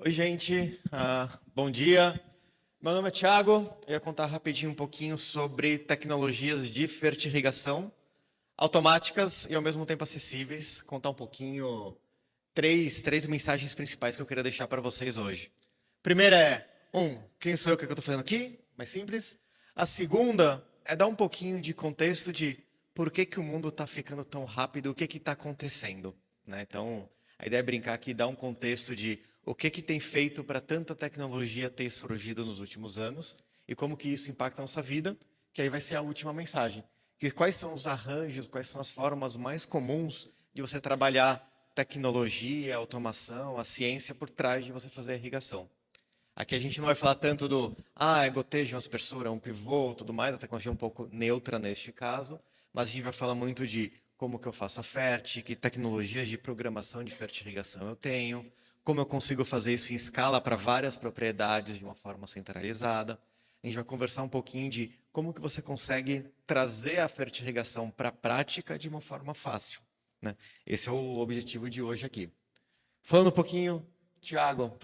Oi, gente. Bom dia. Meu nome é Thiago. Eu ia contar rapidinho um pouquinho sobre tecnologias de fertirrigação automáticas e ao mesmo tempo acessíveis. Contar um pouquinho três mensagens principais que eu queria deixar para vocês hoje. Primeira é, quem sou eu, o que eu estou fazendo aqui? Mais simples. A segunda é dar um pouquinho de contexto de por que o mundo está ficando tão rápido, o que está acontecendo, né? Então, a ideia é brincar aqui e dar um contexto de o que tem feito para tanta tecnologia ter surgido nos últimos anos e como que isso impacta a nossa vida, que aí vai ser a última mensagem. Que quais são os arranjos, quais são as formas mais comuns de você trabalhar tecnologia, automação, a ciência por trás de você fazer a irrigação. Aqui a gente não vai falar tanto é gotejo, uma aspersura, um pivô, tudo mais, a tecnologia é um pouco neutra neste caso, mas a gente vai falar muito de como que eu faço a FERT, que tecnologias de programação de fertirrigação eu tenho, como eu consigo fazer isso em escala para várias propriedades de uma forma centralizada. A gente vai conversar um pouquinho de como que você consegue trazer a fertirrigação para a prática de uma forma fácil, né? Esse é o objetivo de hoje aqui. Falando um pouquinho, Thiago,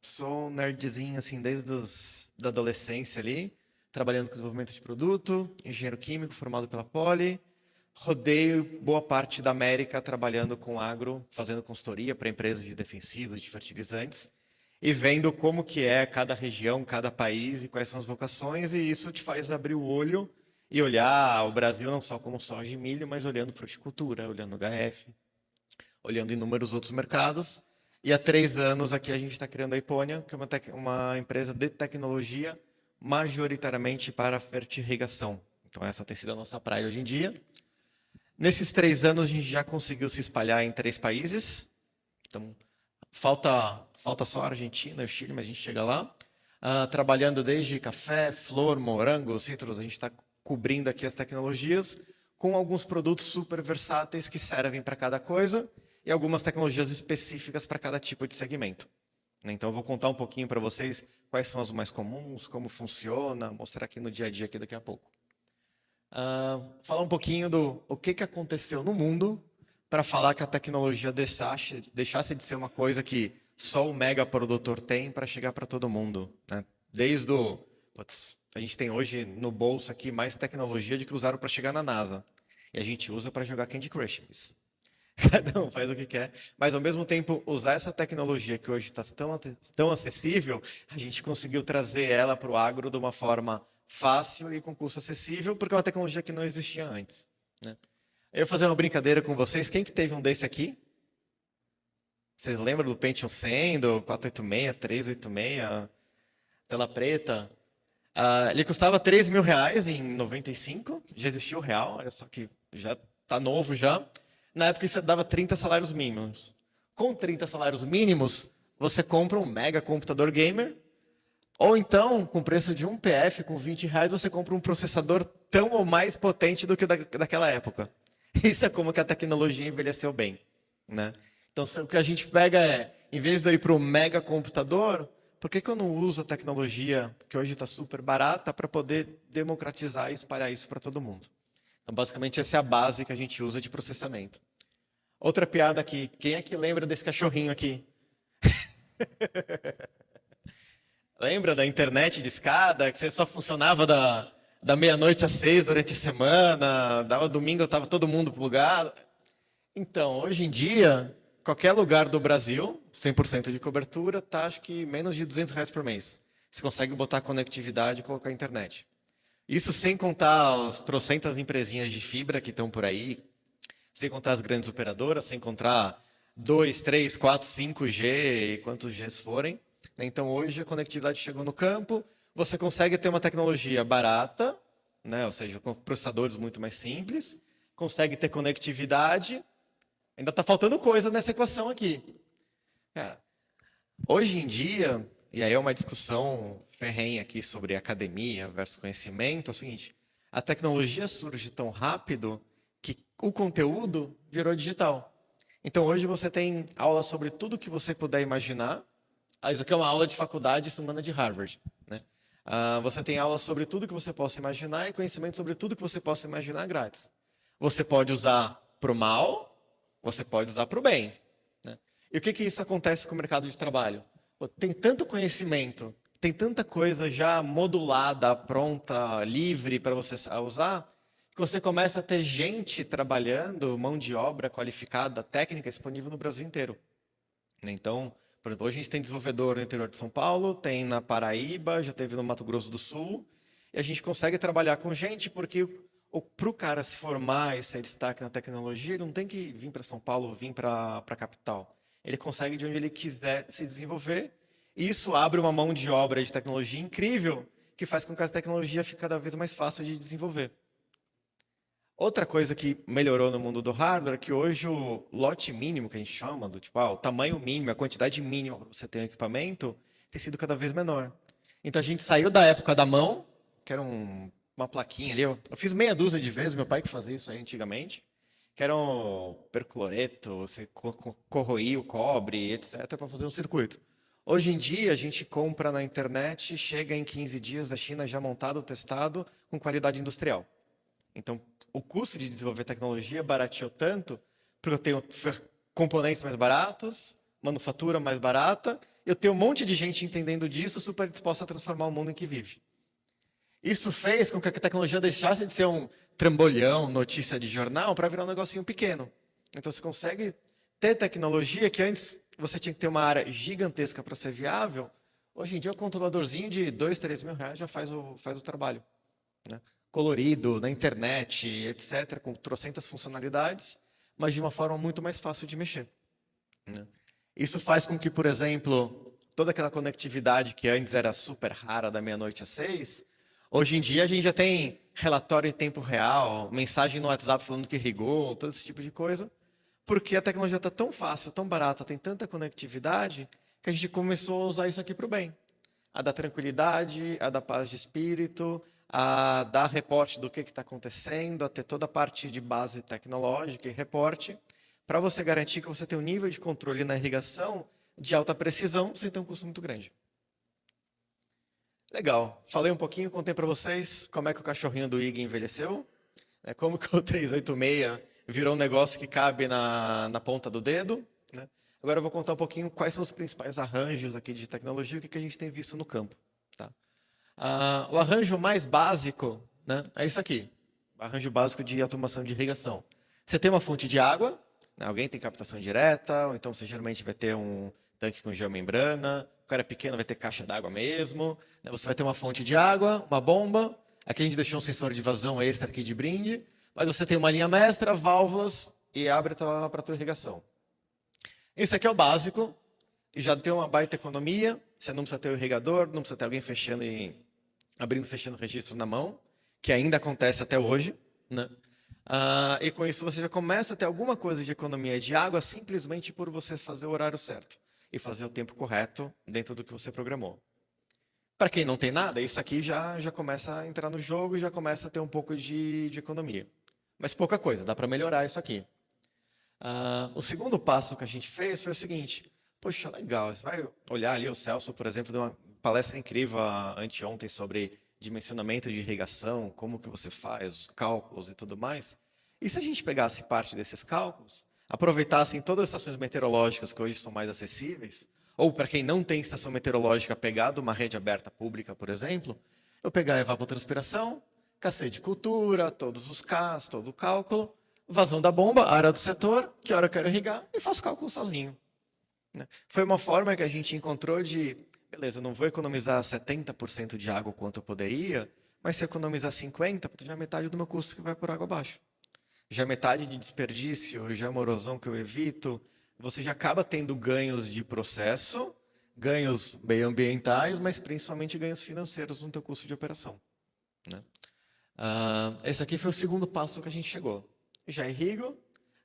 sou um nerdzinho assim da adolescência ali, trabalhando com desenvolvimento de produto, engenheiro químico formado pela Poli, rodei boa parte da América trabalhando com agro, fazendo consultoria para empresas de defensivos, de fertilizantes, e vendo como que é cada região, cada país e quais são as vocações, e isso te faz abrir o olho e olhar o Brasil não só como soja e milho, mas olhando fruticultura, olhando HF, olhando inúmeros outros mercados. E há 3 anos aqui a gente está criando a Ipônia, que é uma empresa de tecnologia majoritariamente para fertirrigação. Então essa tem sido a nossa praia hoje em dia. Nesses 3 anos a gente já conseguiu se espalhar em 3 países. Então falta só a Argentina e o Chile, mas a gente chega lá. Trabalhando desde café, flor, morango, citros, a gente está cobrindo aqui as tecnologias com alguns produtos super versáteis que servem para cada coisa e algumas tecnologias específicas para cada tipo de segmento. Então, eu vou contar um pouquinho para vocês quais são as mais comuns, como funciona, mostrar aqui no dia a dia aqui daqui a pouco. Falar um pouquinho do o que aconteceu no mundo para falar que a tecnologia deixasse de ser uma coisa que só o mega produtor tem para chegar para todo mundo, né? Desde a gente tem hoje no bolso aqui mais tecnologia do que usaram para chegar na NASA. E a gente usa para jogar Candy Crush. Cada um faz o que quer, mas ao mesmo tempo usar essa tecnologia que hoje está tão acessível, a gente conseguiu trazer ela para o agro de uma forma fácil e com custo acessível, porque é uma tecnologia que não existia antes, né? Eu vou fazer uma brincadeira com vocês. Quem que teve um desse aqui? Vocês lembram do Pentium 100, do 486, 386, tela preta? Ele custava R$ 3.000 em 95, já existia o real, olha só que já está novo já. Na época isso dava 30 salários mínimos. Com 30 salários mínimos, você compra um mega computador gamer, ou então, com preço de um PF, com R$ 20, você compra um processador tão ou mais potente do que o daquela época. Isso é como que a tecnologia envelheceu bem, né? Então, o que a gente pega em vez de eu ir para o mega computador, por que eu não uso a tecnologia, que hoje está super barata, para poder democratizar e espalhar isso para todo mundo? Então, basicamente, essa é a base que a gente usa de processamento. Outra piada aqui. Quem é que lembra desse cachorrinho aqui? Lembra da internet de escada, que você só funcionava da meia-noite às 6 durante a semana, dava domingo, estava todo mundo plugado? Então, hoje em dia, qualquer lugar do Brasil, 100% de cobertura, tá acho que menos de R$ 200 por mês. Você consegue botar conectividade e colocar internet. Isso sem contar as trocentas empresinhas de fibra que estão por aí, sem contar as grandes operadoras, sem contar 2, 3, 4, 5G e quantos Gs forem. Então, hoje a conectividade chegou no campo, você consegue ter uma tecnologia barata, né? Ou seja, com processadores muito mais simples, consegue ter conectividade. Ainda está faltando coisa nessa equação aqui. Cara, hoje em dia, e aí é uma discussão ferrenha aqui sobre academia versus conhecimento, é o seguinte: a tecnologia surge tão rápido que o conteúdo virou digital. Então hoje você tem aula sobre tudo que você puder imaginar. Isso aqui é uma aula de faculdade semana de Harvard, né? Você tem aula sobre tudo que você possa imaginar e conhecimento sobre tudo que você possa imaginar grátis. Você pode usar para o mal, você pode usar para o bem, né? E o que isso acontece com o mercado de trabalho? Pô, tem tanto conhecimento, tem tanta coisa já modulada, pronta, livre para você usar, que você começa a ter gente trabalhando, mão de obra qualificada, técnica disponível no Brasil inteiro. Então, por exemplo, hoje a gente tem desenvolvedor no interior de São Paulo, tem na Paraíba, já teve no Mato Grosso do Sul, e a gente consegue trabalhar com gente porque para o cara se formar e ser destaque na tecnologia, ele não tem que vir para São Paulo ou vir para a capital. Ele consegue de onde ele quiser se desenvolver, e isso abre uma mão de obra de tecnologia incrível, que faz com que a tecnologia fique cada vez mais fácil de desenvolver. Outra coisa que melhorou no mundo do hardware é que hoje o lote mínimo, que a gente chama, do tipo, o tamanho mínimo, a quantidade mínima para você ter um equipamento, tem sido cada vez menor. Então a gente saiu da época da mão, que era uma plaquinha ali. Eu fiz meia dúzia de vezes, meu pai que fazia isso aí antigamente, que era um percloreto, você corroía o cobre, etc., para fazer um circuito. Hoje em dia, a gente compra na internet, chega em 15 dias da China já montado, testado, com qualidade industrial. Então, o custo de desenvolver tecnologia barateou tanto, porque eu tenho componentes mais baratos, manufatura mais barata, eu tenho um monte de gente entendendo disso, super disposta a transformar o mundo em que vive. Isso fez com que a tecnologia deixasse de ser um trambolhão, notícia de jornal, para virar um negocinho pequeno. Então, você consegue ter tecnologia que antes você tinha que ter uma área gigantesca para ser viável. Hoje em dia, o controladorzinho de 2, 3 mil reais já faz o trabalho, né? Colorido, na internet, etc., com trocentas funcionalidades, mas de uma forma muito mais fácil de mexer, né? Isso faz com que, por exemplo, toda aquela conectividade que antes era super rara da meia-noite às 6, hoje em dia a gente já tem relatório em tempo real, mensagem no WhatsApp falando que irrigou, todo esse tipo de coisa, porque a tecnologia está tão fácil, tão barata, tem tanta conectividade, que a gente começou a usar isso aqui para o bem. A dar tranquilidade, a dar paz de espírito, a dar reporte do que está acontecendo, a ter toda a parte de base tecnológica e reporte, para você garantir que você tem um nível de controle na irrigação de alta precisão, sem ter um custo muito grande. Legal. Falei um pouquinho, contei para vocês como é que o cachorrinho do IG envelheceu, como que o 386 virou um negócio que cabe na ponta do dedo, né? Agora eu vou contar um pouquinho quais são os principais arranjos aqui de tecnologia e o que a gente tem visto no campo, tá? O arranjo mais básico, né, é isso aqui. O arranjo básico de automação de irrigação. Você tem uma fonte de água, né, alguém tem captação direta, ou então você geralmente vai ter um tanque com geomembrana, o cara pequeno vai ter caixa d'água mesmo, né, você vai ter uma fonte de água, uma bomba, aqui a gente deixou um sensor de vazão extra aqui de brinde, mas você tem uma linha mestra, válvulas e abre para a tua irrigação. Esse aqui é o básico, e já tem uma baita economia, você não precisa ter o irrigador, não precisa ter alguém fechando e abrindo e fechando o registro na mão, que ainda acontece até hoje, né? E com isso você já começa a ter alguma coisa de economia de água simplesmente por você fazer o horário certo e fazer o tempo correto dentro do que você programou. Para quem não tem nada, isso aqui já começa a entrar no jogo e já começa a ter um pouco de economia. Mas pouca coisa, dá para melhorar isso aqui. O segundo passo que a gente fez foi o seguinte: poxa, legal, você vai olhar ali, o Celso, por exemplo, deu uma palestra incrível anteontem sobre dimensionamento de irrigação, como que você faz, os cálculos e tudo mais. E se a gente pegasse parte desses cálculos, aproveitassem todas as estações meteorológicas que hoje são mais acessíveis, ou para quem não tem estação meteorológica, pegar de uma rede aberta pública, por exemplo, eu pegar a evapotranspiração, cacete de cultura, todos os Ks, todo o cálculo, vazão da bomba, área do setor, que hora eu quero irrigar, e faço cálculo sozinho, né? Foi uma forma que a gente encontrou de, beleza, não vou economizar 70% de água quanto eu poderia, mas se eu economizar 50%, já é metade do meu custo que vai por água abaixo. Já é metade de desperdício, já é uma erosão que eu evito, você já acaba tendo ganhos de processo, ganhos meioambientais, mas principalmente ganhos financeiros no teu custo de operação, né? Esse aqui foi o segundo passo que a gente chegou. Já irrigo,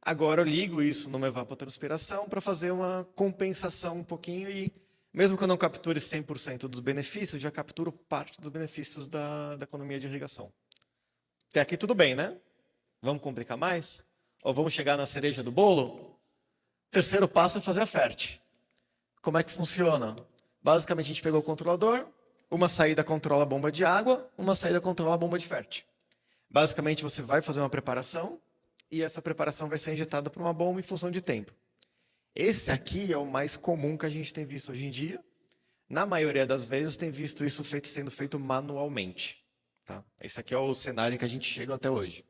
agora eu ligo isso numa evapotranspiração para fazer uma compensação um pouquinho e, mesmo que eu não capture 100% dos benefícios, já capturo parte dos benefícios da economia de irrigação. Até aqui tudo bem, né? Vamos complicar mais? Ou vamos chegar na cereja do bolo? Terceiro passo é fazer a FERT. Como é que funciona? Basicamente, a gente pegou o controlador, uma saída controla a bomba de água, uma saída controla a bomba de FERT. Basicamente, você vai fazer uma preparação, e essa preparação vai ser injetada por uma bomba em função de tempo. Esse aqui é o mais comum que a gente tem visto hoje em dia. Na maioria das vezes, tem visto isso sendo feito manualmente. Tá? Esse aqui é o cenário que a gente chega até hoje.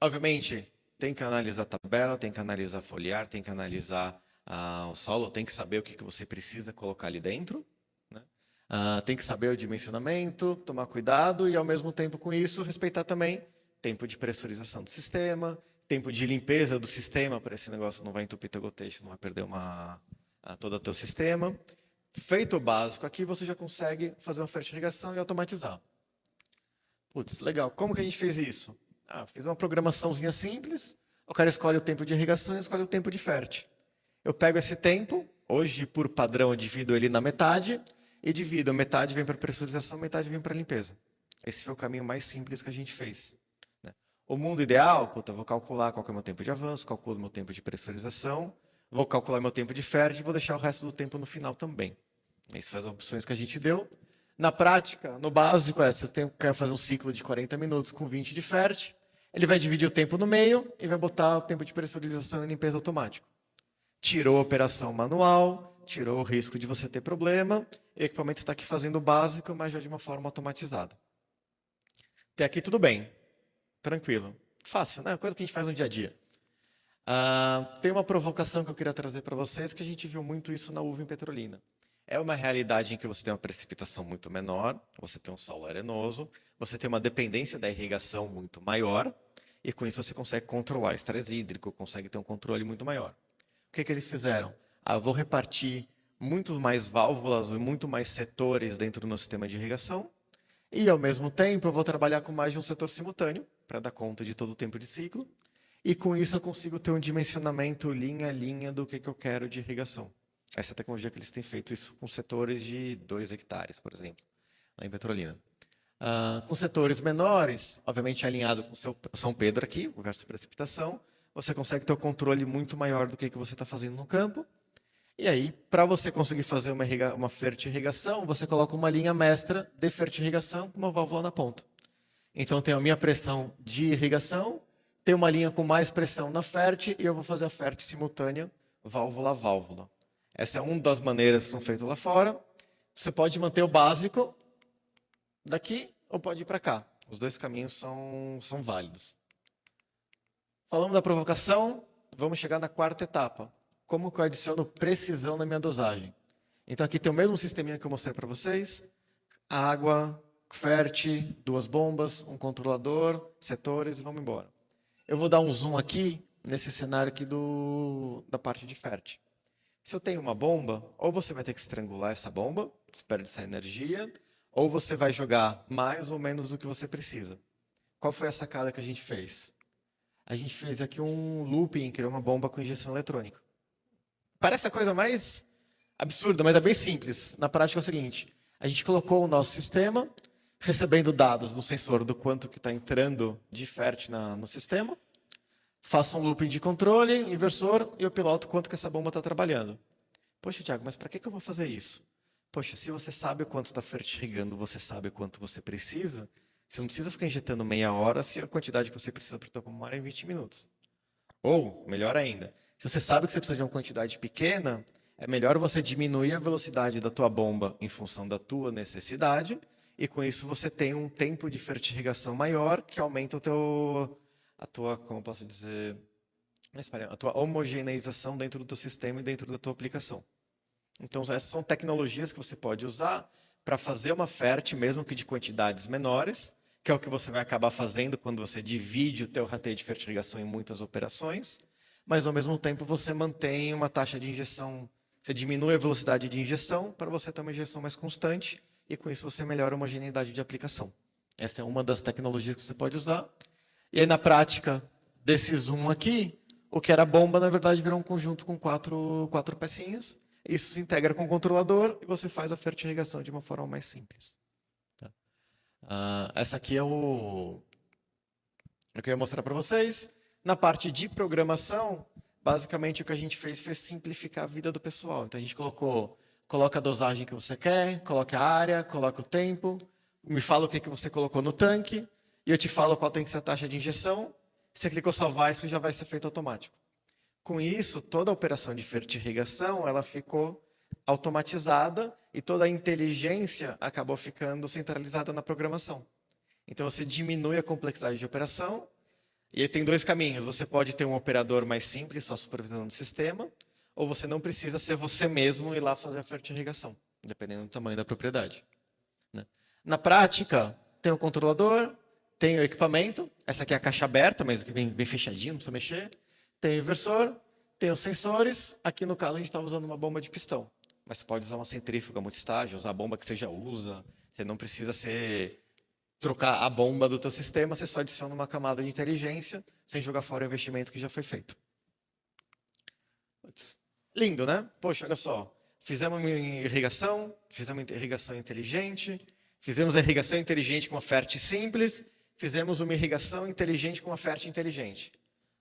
Obviamente, tem que analisar a tabela, tem que analisar foliar, tem que analisar o solo, tem que saber o que você precisa colocar ali dentro. Né? Tem que saber o dimensionamento, tomar cuidado e, ao mesmo tempo com isso, respeitar também tempo de pressurização do sistema, tempo de limpeza do sistema, para esse negócio não vai entupir teu gotete, não vai perder todo o teu sistema. Feito o básico aqui, você já consegue fazer uma fertirrigação e automatizar. Putz, legal. Como que a gente fez isso? Fiz uma programaçãozinha simples, o cara escolhe o tempo de irrigação e escolhe o tempo de fert. Eu pego esse tempo, hoje por padrão eu divido ele na metade, e divido, metade vem para pressurização, metade vem para limpeza. Esse foi o caminho mais simples que a gente fez. Né? O mundo ideal, eu vou calcular qual que é o meu tempo de avanço, calculo meu tempo de pressurização, vou calcular meu tempo de fert e vou deixar o resto do tempo no final também. Essas foram as opções que a gente deu. Na prática, no básico, você quer fazer um ciclo de 40 minutos com 20 de fert, ele vai dividir o tempo no meio e vai botar o tempo de pressurização e limpeza automático. Tirou a operação manual, tirou o risco de você ter problema, e o equipamento está aqui fazendo o básico, mas já de uma forma automatizada. Até aqui tudo bem, tranquilo. Fácil, né? Coisa que a gente faz no dia a dia. Tem uma provocação que eu queria trazer para vocês, que a gente viu muito isso na uva em Petrolina. É uma realidade em que você tem uma precipitação muito menor, você tem um solo arenoso, você tem uma dependência da irrigação muito maior, e com isso você consegue controlar estresse hídrico, consegue ter um controle muito maior. O que eles fizeram? Eu vou repartir muito mais válvulas e muito mais setores dentro do meu sistema de irrigação, e ao mesmo tempo eu vou trabalhar com mais de um setor simultâneo, para dar conta de todo o tempo de ciclo, e com isso eu consigo ter um dimensionamento linha a linha do que eu quero de irrigação. Essa é a tecnologia que eles têm feito isso com setores de 2 hectares, por exemplo, lá em Petrolina. Com setores menores, obviamente alinhado com o seu São Pedro aqui, o versus precipitação, você consegue ter um controle muito maior do que você está fazendo no campo. E aí, para você conseguir fazer uma fertirrigação, você coloca uma linha mestra de fertirrigação com uma válvula na ponta. Então, tem a minha pressão de irrigação, tem uma linha com mais pressão na fert e eu vou fazer a fert simultânea, válvula a válvula. Essa é uma das maneiras que são feitas lá fora. Você pode manter o básico daqui ou pode ir para cá. Os dois caminhos são válidos. Falamos da provocação, vamos chegar na quarta etapa. Como que eu adiciono precisão na minha dosagem? Então aqui tem o mesmo sisteminha que eu mostrei para vocês. Água, fert, 2 bombas, um controlador, setores e vamos embora. Eu vou dar um zoom aqui nesse cenário aqui da parte de fert. Se eu tenho uma bomba, ou você vai ter que estrangular essa bomba, desperdiçar energia, ou você vai jogar mais ou menos do que você precisa. Qual foi a sacada que a gente fez? A gente fez aqui um looping, criou uma bomba com injeção eletrônica. Parece a coisa mais absurda, mas é bem simples. Na prática é o seguinte, a gente colocou o nosso sistema, recebendo dados no sensor do quanto que está entrando de fert no sistema, faço um looping de controle, inversor, e eu piloto quanto que essa bomba está trabalhando. Poxa, Thiago, mas para que eu vou fazer isso? Poxa, se você sabe o quanto está fertirrigando, você sabe o quanto você precisa, você não precisa ficar injetando meia hora se a quantidade que você precisa para a tua bomba é em 20 minutos. Ou, melhor ainda, se você sabe que você precisa de uma quantidade pequena, é melhor você diminuir a velocidade da tua bomba em função da tua necessidade, e com isso você tem um tempo de fertirrigação maior que aumenta a tua, como eu posso dizer, a tua homogeneização dentro do teu sistema e dentro da tua aplicação. Então, essas são tecnologias que você pode usar para fazer uma fert, mesmo que de quantidades menores, que é o que você vai acabar fazendo quando você divide o teu rateio de fertirrigação em muitas operações, mas ao mesmo tempo você mantém uma taxa de injeção, você diminui a velocidade de injeção para você ter uma injeção mais constante e com isso você melhora a homogeneidade de aplicação. Essa é uma das tecnologias que você pode usar. E aí, na prática, desse zoom aqui, o que era bomba, na verdade, virou um conjunto com quatro pecinhas. Isso se integra com o controlador e você faz a fertirrigação de uma forma mais simples. Tá? Essa aqui é o que eu ia mostrar para vocês. Na parte de programação, basicamente o que a gente fez foi simplificar a vida do pessoal. Então, a gente coloca a dosagem que você quer, coloca a área, coloca o tempo, me fala o que você colocou no tanque, e eu te falo qual tem que ser a taxa de injeção. Você clicou salvar, isso já vai ser feito automático. Com isso, toda a operação de fertirrigação ela ficou automatizada e toda a inteligência acabou ficando centralizada na programação. Então você diminui a complexidade de operação e aí tem dois caminhos. Você pode ter um operador mais simples, só supervisionando o sistema, ou você não precisa ser você mesmo e ir lá fazer a fertirrigação, dependendo do tamanho da propriedade. Né? Na prática, tem o controlador, tem o equipamento, essa aqui é a caixa aberta, mas que vem fechadinho, não precisa mexer. Tem o inversor, tem os sensores, aqui no caso a gente está usando uma bomba de pistão, mas você pode usar uma centrífuga multistágio, usar a bomba que você já usa, você não precisa trocar a bomba do teu sistema, você só adiciona uma camada de inteligência, sem jogar fora o investimento que já foi feito. Lindo, né? Poxa, olha só, fizemos uma irrigação inteligente, fizemos a irrigação inteligente com uma fértil simples, fizemos uma irrigação inteligente com uma fértil inteligente.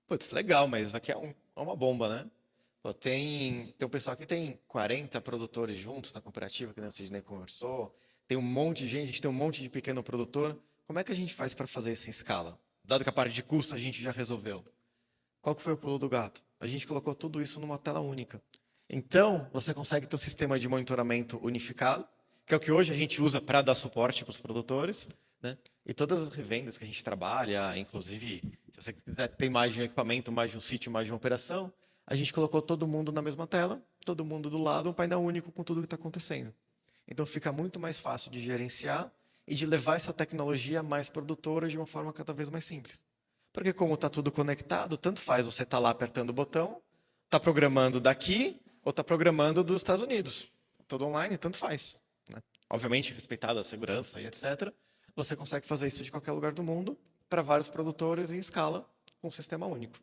Putz, legal, mas isso aqui é uma bomba, né? Pô, tem um pessoal que tem 40 produtores juntos na cooperativa, que o Sidney conversou, tem um monte de gente, a gente tem um monte de pequeno produtor. Como é que a gente faz para fazer isso em escala? Dado que a parte de custo a gente já resolveu. Qual que foi o pulo do gato? A gente colocou tudo isso numa tela única. Então, você consegue ter um sistema de monitoramento unificado, que é o que hoje a gente usa para dar suporte para os produtores, né? E todas as revendas que a gente trabalha, inclusive, se você quiser ter mais de um equipamento, mais de um sítio, mais de uma operação, a gente colocou todo mundo na mesma tela, todo mundo do lado, um painel único com tudo que está acontecendo. Então, fica muito mais fácil de gerenciar e de levar essa tecnologia mais produtora de uma forma cada vez mais simples. Porque como está tudo conectado, tanto faz você estar lá apertando o botão, está programando daqui ou está programando dos Estados Unidos. Tudo online, tanto faz. Né? Obviamente, respeitada a segurança e etc., você consegue fazer isso de qualquer lugar do mundo para vários produtores em escala com um sistema único.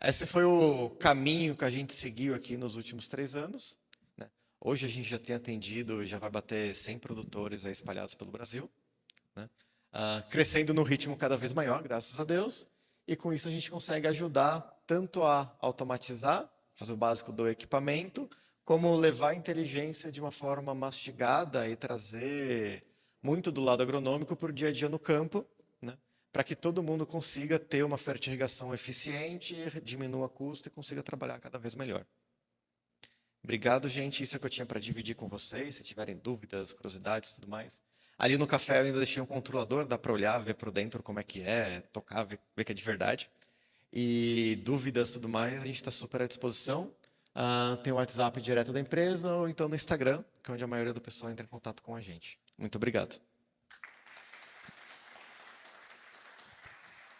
Esse foi o caminho que a gente seguiu aqui nos últimos 3 anos. Né? Hoje a gente já tem atendido, já vai bater 100 produtores aí espalhados pelo Brasil. Né? Crescendo no ritmo cada vez maior, graças a Deus. E com isso a gente consegue ajudar tanto a automatizar, fazer o básico do equipamento, como levar a inteligência de uma forma mastigada e trazer muito do lado agronômico para o dia a dia no campo, né? Para que todo mundo consiga ter uma fertirrigação eficiente, diminua custo e consiga trabalhar cada vez melhor. Obrigado, gente. Isso é o que eu tinha para dividir com vocês. Se tiverem dúvidas, curiosidades e tudo mais. Ali no café eu ainda deixei um controlador, dá para olhar, ver por dentro como é que é, tocar, ver que é de verdade. E dúvidas e tudo mais, a gente está super à disposição. Tem o WhatsApp direto da empresa ou então no Instagram, que é onde a maioria do pessoal entra em contato com a gente. Muito obrigado.